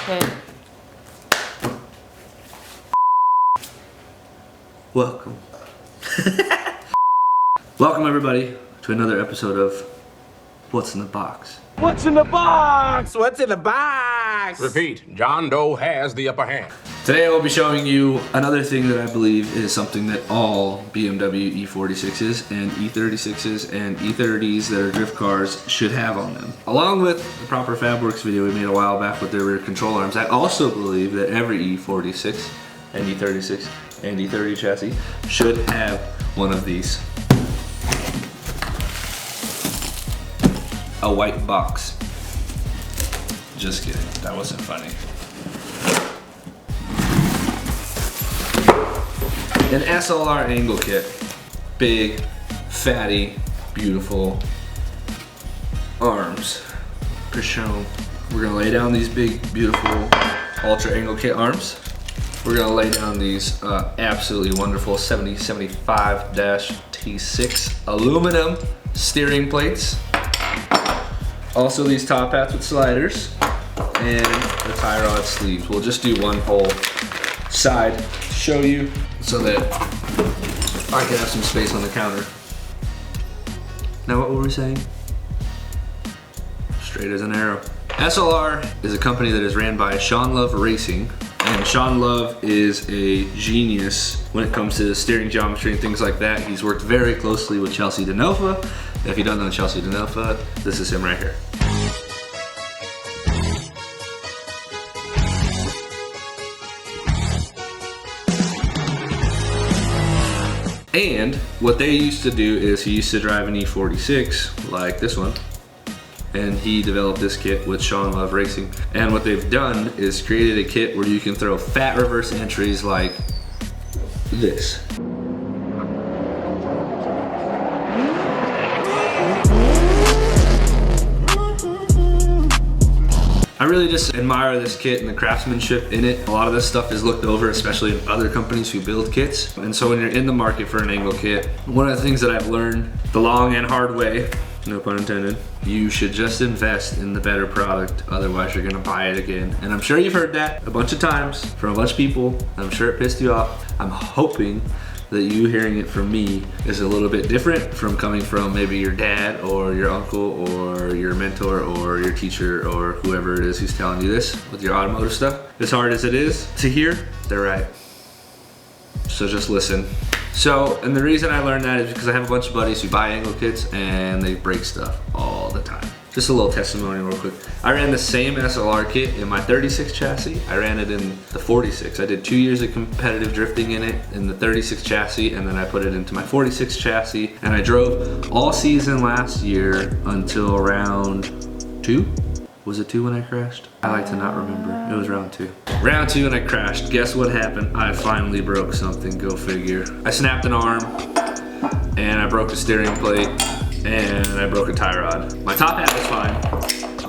Okay. Welcome. Welcome everybody to another episode of What's in the Box. What's in the box? What's in the box? Repeat, John Doe has the upper hand. Today I will be showing you another thing that I believe is something that all BMW E46s and E36s and E30s that are drift cars should have on them. Along with the proper FabWorks video we made a while back with their rear control arms, I also believe that every E46 and E36 and E30 chassis should have one of these. A white box. Just kidding, that wasn't funny. An SLR angle kit. Big, fatty, beautiful arms. For show. We're gonna lay down these big, beautiful ultra angle kit arms. We're gonna lay down these absolutely wonderful 7075-T6 aluminum steering plates. Also these top hats with sliders and the tie rod sleeves. We'll just do one whole side to show you so that I can have some space on the counter. Now what were we saying? Straight as an arrow. SLR is a company that is ran by Sean Love Racing, and Sean Love is a genius when it comes to steering geometry and things like that. He's worked very closely with Chelsea DeNofa. If you don't know Chelsea DeNofa, this is him right here. And what they used to do is he used to drive an E46 like this one, and he developed this kit with Sean Love Racing. And what they've done is created a kit where you can throw fat reverse entries like this. I really just admire this kit and the craftsmanship in it. A lot of this stuff is looked over, especially in other companies who build kits. And so when you're in the market for an angle kit, one of the things that I've learned the long and hard way, no pun intended, you should just invest in the better product, otherwise you're gonna buy it again. And I'm sure you've heard that a bunch of times from a bunch of people. I'm sure it pissed you off. I'm hoping that you hearing it from me is a little bit different from coming from maybe your dad or your uncle or your mentor or your teacher or whoever it is who's telling you this with your automotive stuff. As hard as it is to hear, they're right. So just listen. So, and the reason I learned that is because I have a bunch of buddies who buy angle kits and they break stuff all the time. Just a little testimony real quick. I ran the same SLR kit in my 36 chassis. I ran it in the 46. I did 2 years of competitive drifting in it in the 36 chassis, and then I put it into my 46 chassis, and I drove all season last year until round 2. Was it 2 when I crashed? I like to not remember. It was round 2. Round 2 and I crashed. Guess what happened? I finally broke something, go figure. I snapped an arm, and I broke a steering plate, and I broke a tie rod. My top hat was fine,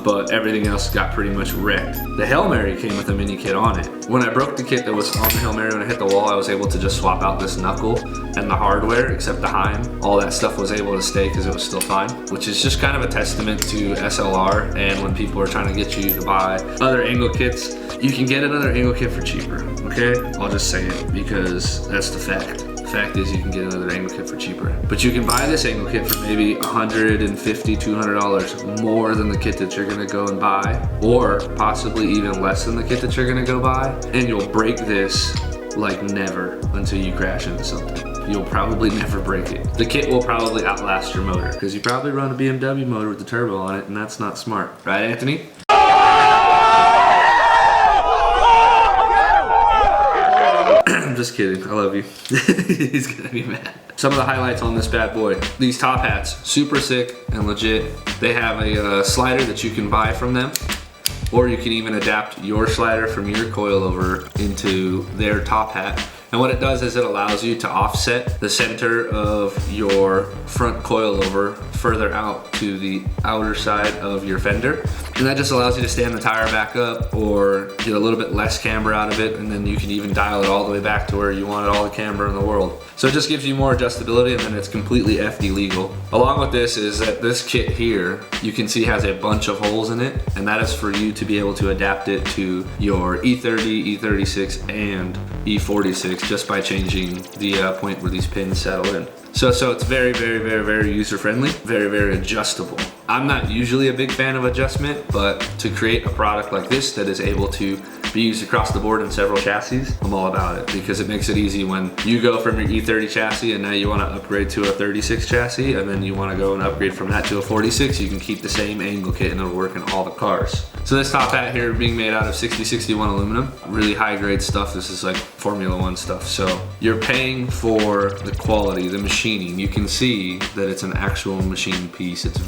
but everything else got pretty much wrecked. The Hail Mary came with a mini kit on it. When I broke the kit that was on the Hail Mary, when I hit the wall, I was able to just swap out this knuckle and the hardware, except the Heim. All that stuff was able to stay because it was still fine, which is just kind of a testament to SLR. And when people are trying to get you to buy other angle kits, you can get another angle kit for cheaper, okay? I'll just say it because that's the fact. The fact is you can get another angle kit for cheaper. But you can buy this angle kit for maybe $150, $200 more than the kit that you're gonna go and buy, or possibly even less than the kit that you're gonna go buy, and you'll break this like never until you crash into something. You'll probably never break it. The kit will probably outlast your motor because you probably run a BMW motor with the turbo on it, and that's not smart. Right, Anthony? I'm just kidding, I love you. He's gonna be mad. Some of the highlights on this bad boy. These top hats, super sick and legit. They have a slider that you can buy from them, or you can even adapt your slider from your coilover into their top hat And what it does is it allows you to offset the center of your front coilover further out to the outer side of your fender. And that just allows you to stand the tire back up or get a little bit less camber out of it, and then you can even dial it all the way back to where you wanted all the camber in the world. So it just gives you more adjustability, and then it's completely FD legal. Along with this is that this kit here, you can see has a bunch of holes in it, and that is for you to be able to adapt it to your E30, E36, and E46 just by changing the point where these pins settle in. So it's very, very, very, very user-friendly, very, very adjustable. I'm not usually a big fan of adjustment, but to create a product like this that is able to be used across the board in several chassis, I'm all about it, because it makes it easy when you go from your E30 chassis and now you want to upgrade to a 36 chassis, and then you want to go and upgrade from that to a 46, you can keep the same angle kit and it'll work in all the cars. So this top hat here being made out of 6061 aluminum, really high grade stuff. This is like Formula One stuff. So you're paying for the quality, the machining. You can see that it's an actual machine piece. It's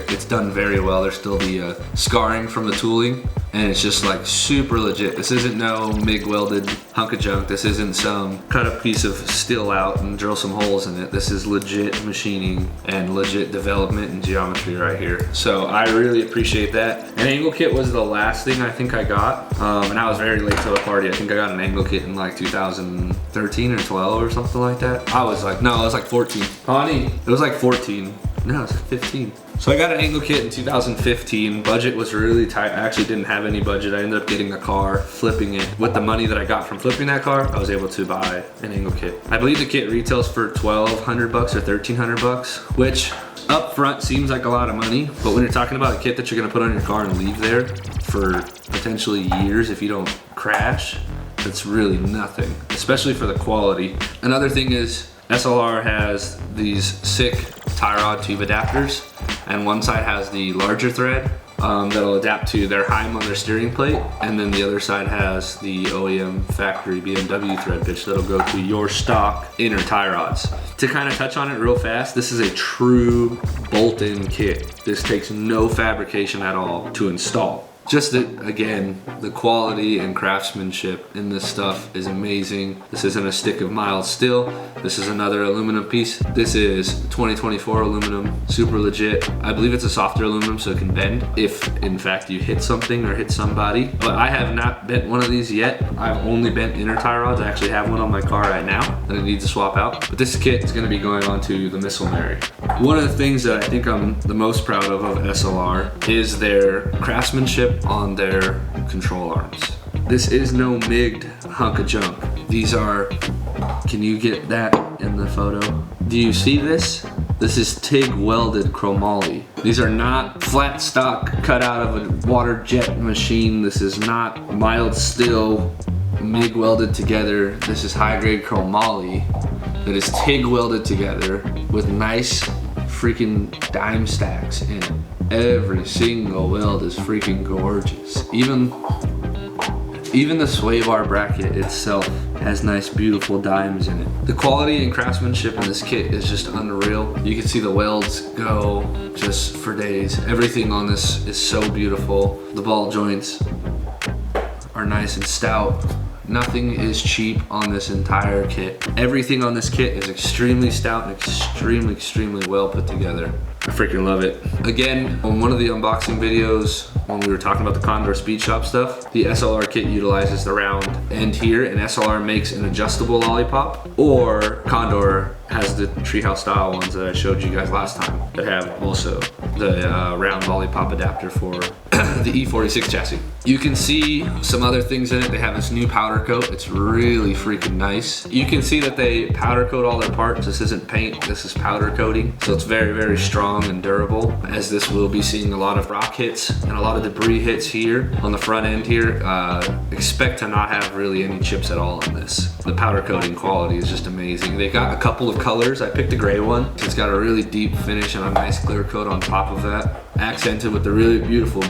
it's done very well. There's still the scarring from the tooling, and it's just like super legit. This isn't no MIG welded hunk of junk. This isn't some cut a piece of steel out and drill some holes in it. This is legit machining and legit development and geometry right here. So I really appreciate that. An angle kit was the last thing I think I got, and I was very late to the party. I think I got an angle kit in like 2013 or 12 or something like that. I was like, no, it was like 14. Honey, it was like 14. No, it was like 15. So I got an angle kit in 2015. Budget was really tight. I actually didn't have any budget. I ended up getting a car, flipping it. With the money that I got from flipping that car, I was able to buy an angle kit. I believe the kit retails for $1,200 or $1,300, which up front seems like a lot of money, but when you're talking about a kit that you're gonna put on your car and leave there for potentially years if you don't crash, that's really nothing, especially for the quality. Another thing is SLR has these sick tie rod tube adapters, and one side has the larger thread that'll adapt to their Heim on their steering plate, and then the other side has the OEM factory BMW thread pitch that'll go to your stock inner tie rods. To kind of touch on it real fast, this is a true bolt-in kit. This takes no fabrication at all to install. Just that, again, the quality and craftsmanship in this stuff is amazing. This isn't a stick of mild steel. This is another aluminum piece. This is 2024 aluminum, super legit. I believe it's a softer aluminum so it can bend if in fact you hit something or hit somebody. But I have not bent one of these yet. I've only bent inner tie rods. I actually have one on my car right now that I need to swap out. But this kit is gonna be going on to the Missile Mary. One of the things that I think I'm the most proud of SLR is their craftsmanship on their control arms. This is no MIG'd hunk of junk. These are, can you get that in the photo? Do you see this? This is TIG welded chromoly. These are not flat stock cut out of a water jet machine. This is not mild steel MIG welded together. This is high grade chromoly that is TIG welded together with nice freaking dime stacks in it. Every single weld is freaking gorgeous. Even the sway bar bracket itself has nice, beautiful dimes in it. The quality and craftsmanship in this kit is just unreal. You can see the welds go just for days. Everything on this is so beautiful. The ball joints are nice and stout. Nothing is cheap on this entire kit. Everything on this kit is extremely stout and extremely well put together. I freaking love it. Again, on one of the unboxing videos, when we were talking about the Condor Speed Shop stuff, the SLR kit utilizes the round end here, and SLR makes an adjustable lollipop, or Condor has the treehouse style ones that I showed you guys last time that have also the round lollipop adapter for the E46 chassis. You can see some other things in it. They have this new powder coat. It's really freaking nice. You can see that they powder coat all their parts. This isn't paint, this is powder coating. So it's very strong and durable, as this will be seeing a lot of rock hits and a lot of debris hits here on the front end here. Expect to not have really any chips at all in this. The powder coating quality is just amazing. They got a couple of colors. I picked a gray one. It's got a really deep finish and a nice clear coat on top of that, accented with the really beautiful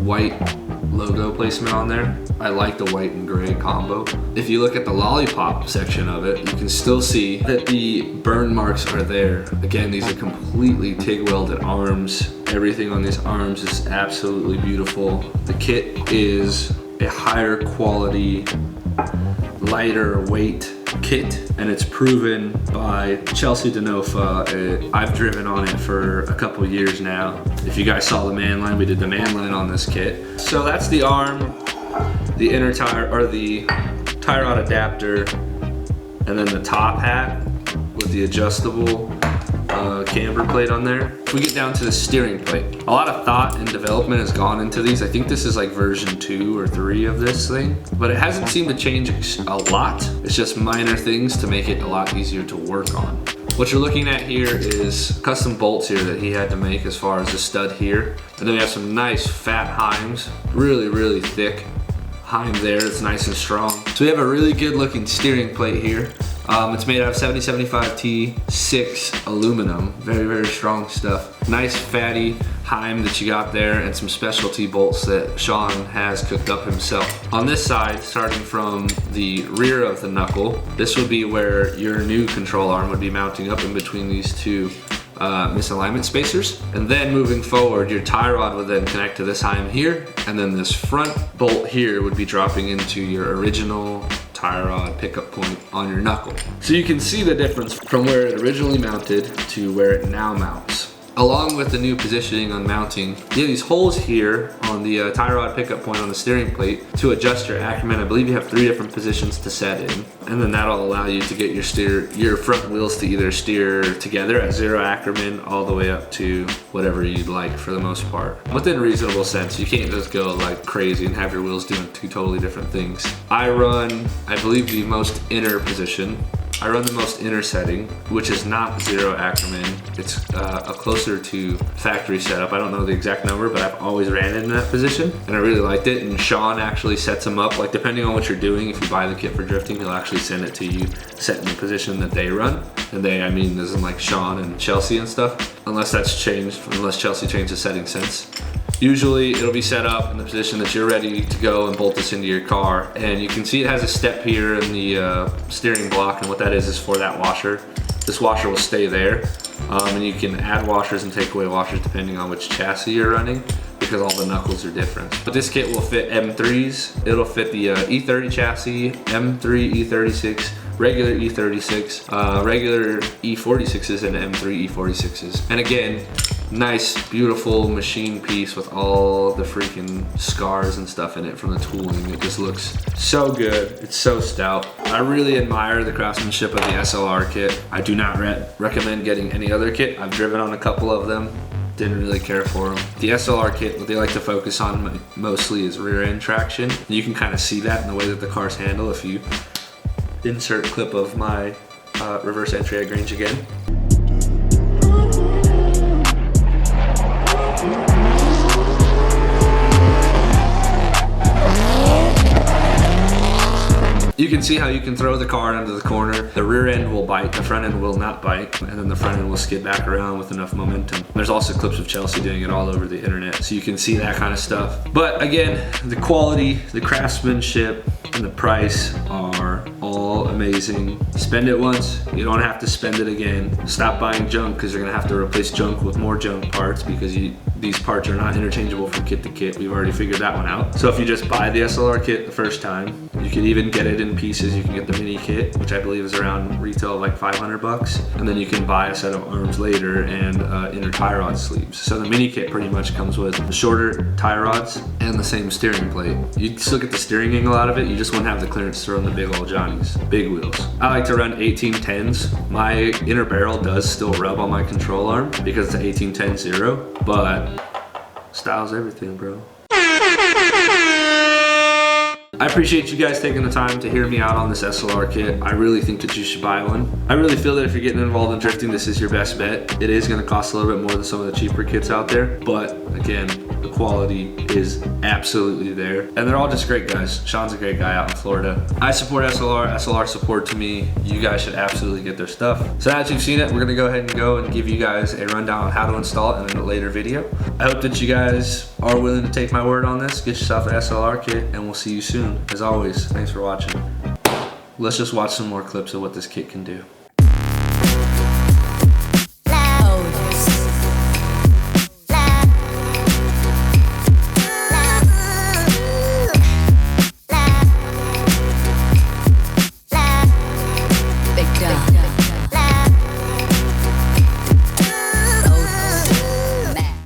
white logo placement on there. I like the white and gray combo. If you look at the lollipop section of it, you can still see that the burn marks are there. Again, these are completely TIG welded arms. Everything on these arms is absolutely beautiful. The kit is a higher quality, lighter weight kit, and it's proven by Chelsea DeNofa. I've driven on it for a couple years now. If you guys saw the man line, we did the man line on this kit. So that's the arm, the inner tire, or the tie rod adapter, and then the top hat with the adjustable camber plate on there. If we get down to the steering plate, a lot of thought and development has gone into these. I think this is like version 2 or 3 of this thing, but it hasn't seemed to change a lot. It's just minor things to make it a lot easier to work on. What you're looking at here is custom bolts here that he had to make as far as the stud here. And then we have some nice fat heims, really thick heim there. It's nice and strong. So we have a really good looking steering plate here. It's made out of 7075 T6 aluminum, very strong stuff. Nice fatty heim that you got there, and some specialty bolts that Sean has cooked up himself. On this side, starting from the rear of the knuckle, this would be where your new control arm would be mounting up in between these two misalignment spacers. And then moving forward, your tie rod would then connect to this heim here, and then this front bolt here would be dropping into your original tie rod pickup point on your knuckle. So you can see the difference from where it originally mounted to where it now mounts. Along with the new positioning on mounting, you have these holes here on the tie rod pickup point on the steering plate to adjust your Ackerman. I believe you have 3 different positions to set in, and then that'll allow you to get your front wheels to either steer together at 0 Ackerman all the way up to whatever you'd like for the most part. Within reasonable sense, you can't just go like crazy and have your wheels doing 2 totally different things. I run, I believe, the most inner position. I run the most inner setting, which is not 0 Ackerman. It's a closer to factory setup. I don't know the exact number, but I've always ran it in that position, and I really liked it. And Sean actually sets them up, like depending on what you're doing. If you buy the kit for drifting, he'll actually send it to you, set in the position that they run. And they, I mean, isn't like Sean and Chelsea and stuff, unless that's changed, unless Chelsea changed the setting since. Usually it'll be set up in the position that you're ready to go and bolt this into your car. And you can see it has a step here in the steering block, and what that is for that washer. This washer will stay there, and you can add washers and take away washers depending on which chassis you're running, because all the knuckles are different. But this kit will fit M3s. It'll fit the E30 chassis, M3 E36, regular E36, regular E46s, and M3 E46s. And again, nice, beautiful machine piece with all the freaking scars and stuff in it from the tooling. It just looks so good. It's so stout. I really admire the craftsmanship of the SLR kit. I do not recommend getting any other kit. I've driven on a couple of them. Didn't really care for them. The SLR kit, what they like to focus on mostly is rear end traction. You can kind of see that in the way that the cars handle if you insert clip of my reverse entry at Grange again. You can see how you can throw the car into the corner. The rear end will bite, the front end will not bite, and then the front end will skid back around with enough momentum. There's also clips of Chelsea doing it all over the internet, so you can see that kind of stuff. But again, the quality, the craftsmanship, and the price are all amazing. Spend it once, you don't have to spend it again. Stop buying junk, because you're gonna have to replace junk with more junk parts, because these parts are not interchangeable from kit to kit. We've already figured that one out. So if you just buy the SLR kit the first time, you can even get it in pieces. You can get the mini kit, which I believe is around retail of like 500 bucks. And then you can buy a set of arms later and inner tie rod sleeves. So the mini kit pretty much comes with the shorter tie rods and the same steering plate. You still get the steering angle out of it, you just won't have the clearance to run the big old Johnnies, big wheels. I like to run 1810s. My inner barrel does still rub on my control arm because it's an 1810-0, but style's everything, bro. I appreciate you guys taking the time to hear me out on this SLR kit. I really think that you should buy one. I really feel that if you're getting involved in drifting, this is your best bet. It is gonna cost a little bit more than some of the cheaper kits out there, but again, the quality is absolutely there. And they're all just great guys. Sean's a great guy out in Florida. I support SLR, SLR supports me. You guys should absolutely get their stuff. So now that you've seen it, we're gonna go ahead and go and give you guys a rundown on how to install it in a later video. I hope that you guys are willing to take my word on this. Get yourself an SLR kit, and we'll see you soon. As always, thanks for watching. Let's just watch some more clips of what this kit can do.